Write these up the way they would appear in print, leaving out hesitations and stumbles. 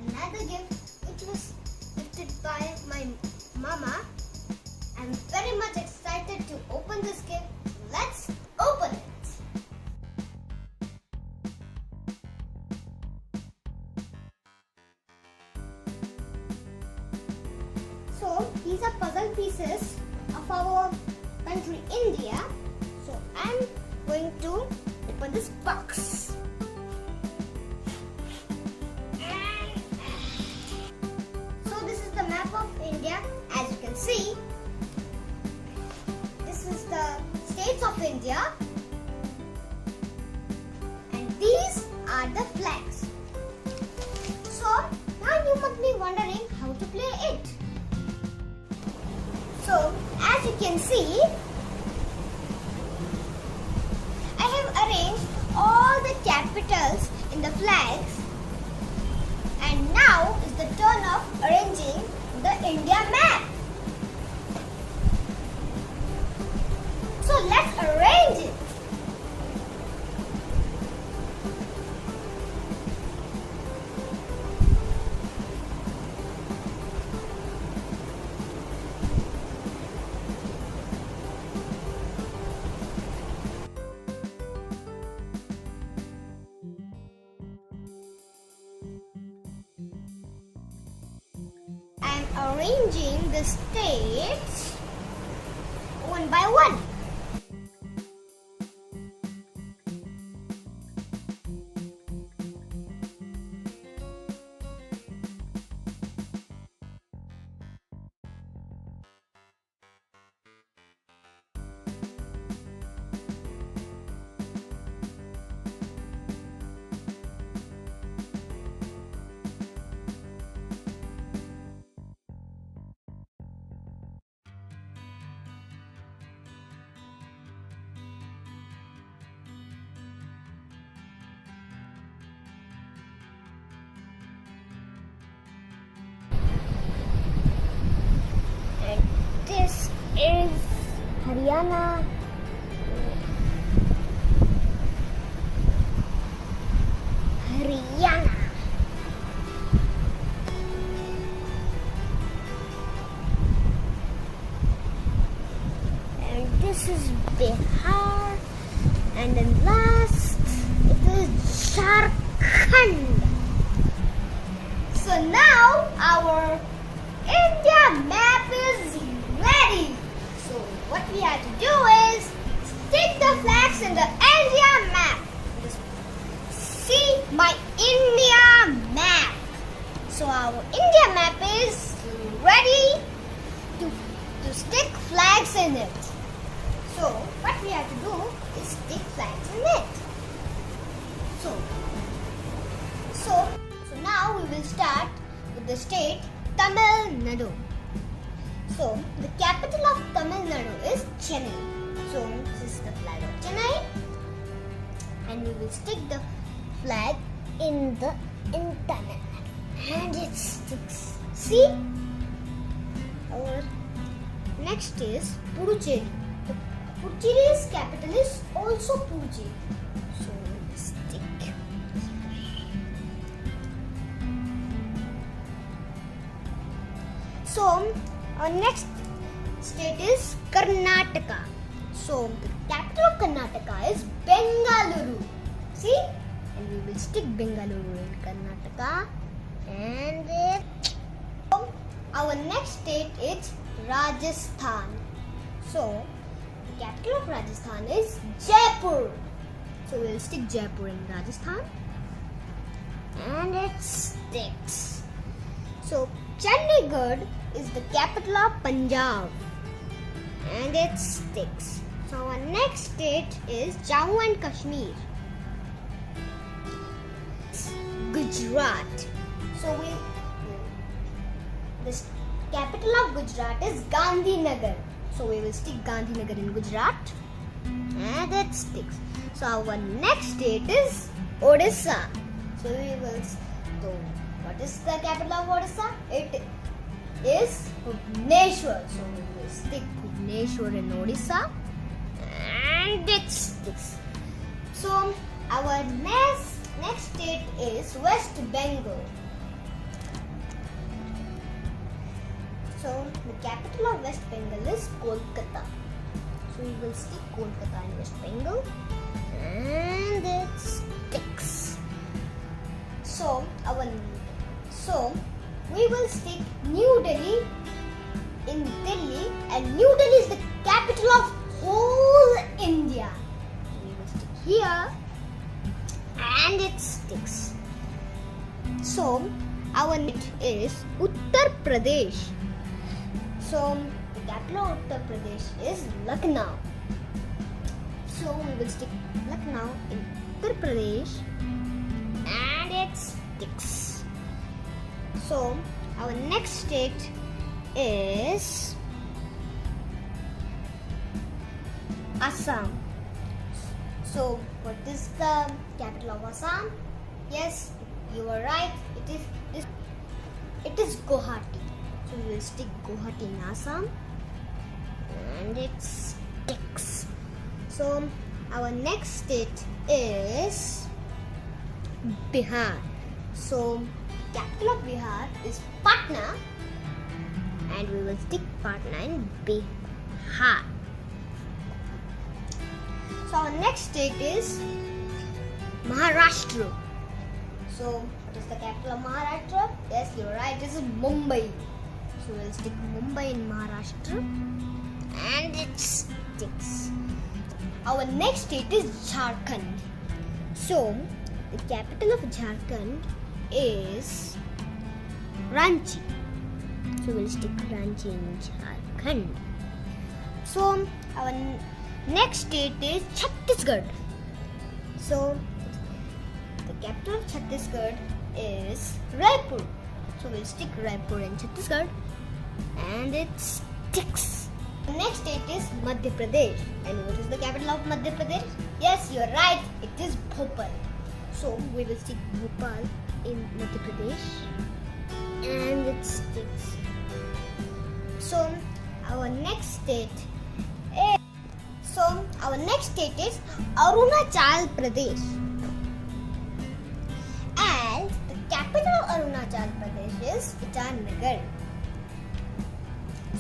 another gift which was gifted by my mama. I'm very much excited to open this gift. Let's open it. So these are puzzle pieces of our country India. So I'm going to open this box. So this is the map of India. As you can see, this is the states of India, and these are the flags. So now you must be wondering how to play it. So as you can see, I have arranged all the capitals in the flags, and now is the turn of arranging the India map. So let's arrange it. I'm arranging the states one by one. This is Haryana. Haryana. And this is Bihar. And then last, it is Jharkhand. So now our India map is ready. So what we have to do is stick the flags in the India map. Just see my India map. So our India map is ready to stick flags in it. So what we have to do is stick flags in it. So now we will start with the state Tamil Nadu. So the capital of Tamil Nadu is Chennai. So this is the flag of Chennai, and we will stick the flag in the Tamil Nadu, and it sticks. See? Our next is Puducherry. The Puducherry's capital is also Puducherry. So we will stick. So our next state is Karnataka. So the capital of Karnataka is Bengaluru. See? And we will stick Bengaluru in Karnataka. And our next state is Rajasthan. So the capital of Rajasthan is Jaipur. So we will stick Jaipur in Rajasthan. And it sticks. So Chandigarh is the capital of Punjab, and it sticks. So our next state is Jammu and Kashmir. Gujarat. So the capital of Gujarat is Gandhinagar. So we will stick Gandhinagar in Gujarat, and it sticks. So our next state is Odisha. So we will. So what is the capital of Odisha? It is Bhubaneswar. So we will stick Bhubaneswar in Odisha, and it sticks. So our next state is West Bengal. So the capital of West Bengal is Kolkata. So we will stick Kolkata in West Bengal, and it sticks. So we will stick New Delhi in Delhi, and New Delhi is the capital of whole India. We will stick here, and it sticks. So our next is Uttar Pradesh. So the capital of Uttar Pradesh is Lucknow. So we will stick Lucknow in Uttar Pradesh, and it sticks. So our next state is Assam. So what is the capital of Assam? Yes, you are right. It is Guwahati. So we will stick Guwahati in Assam, and it sticks. So our next state is Bihar. So capital of Bihar is Patna, and we will stick Patna in Bihar. So our next state is Maharashtra. So what is the capital of Maharashtra? Yes, you're right. This is Mumbai. So we'll stick Mumbai in Maharashtra, and it sticks. Our next state is Jharkhand. So the capital of Jharkhand is Ranchi. So we'll stick Ranchi in Jharkhand. So our next state is Chhattisgarh. So the capital of Chhattisgarh is Raipur. So we'll stick Raipur in Chhattisgarh, and it sticks. The next state is Madhya Pradesh. And what is the capital of Madhya Pradesh? Yes, you're right. It is Bhopal. So we will stick Bhopal in Madhya Pradesh, and it sticks. So our next state is Arunachal Pradesh, and the capital of Arunachal Pradesh is Itanagar.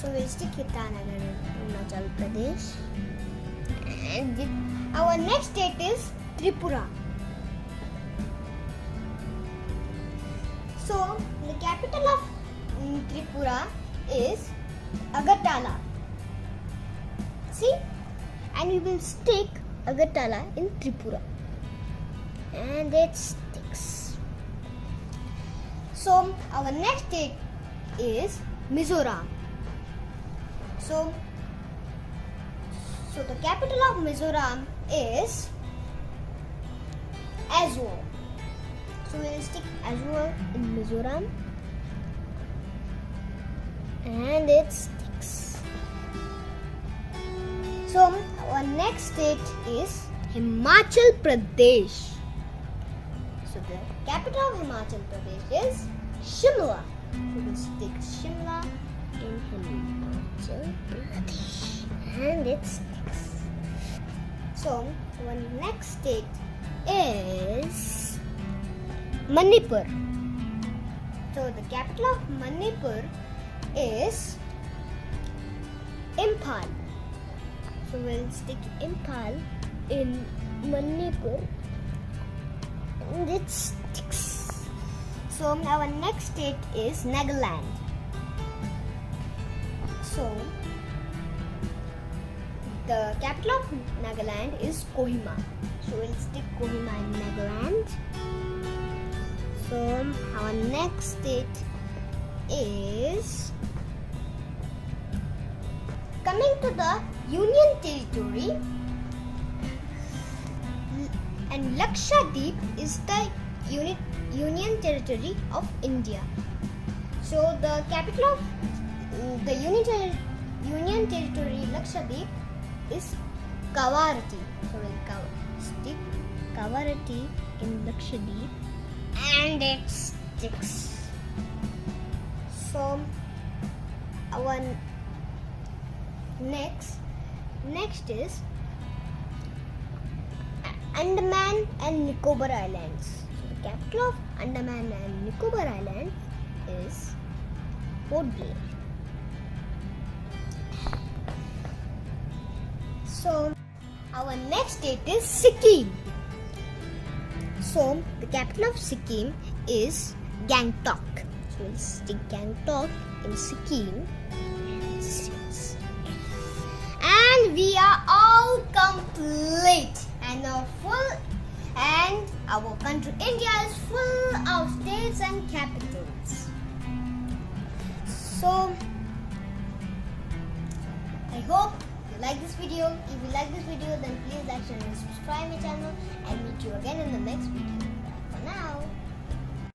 So we'll stick Itanagar in Arunachal Pradesh, and our next state is Tripura. So the capital of Tripura is Agartala. See? And we will stick Agartala in Tripura, and it sticks. So our next state is Mizoram. So the capital of Mizoram is Aizawl. So we will stick Aizawl in Mizoram, and it sticks. So our next state is Himachal Pradesh. So the capital of Himachal Pradesh is Shimla. So we'll stick Shimla in Himachal Pradesh, and it sticks. So our next state is Manipur. So the capital of Manipur is Imphal. So we'll stick Imphal in Manipur, and it sticks. So our next state is Nagaland. So the capital of Nagaland is Kohima. So we'll stick Kohima in Nagaland. So our next state is coming to the Union Territory, and Lakshadweep is the Union Territory of India. So the capital of the Union Territory Lakshadweep is Kavarati. So we'll stick Kavarati in Lakshadweep, and it sticks. So our next is Andaman and Nicobar Islands. So the capital of Andaman and Nicobar Islands is Port Blair. So our next state is Sikkim. So the capital of Sikkim is Gangtok. So we'll stick Gangtok in Sikkim. And we are all complete. And our country India is full of states and capitals. So I hope you like this video. If you like this video, then please like, share and subscribe my channel, and meet you again in the next video.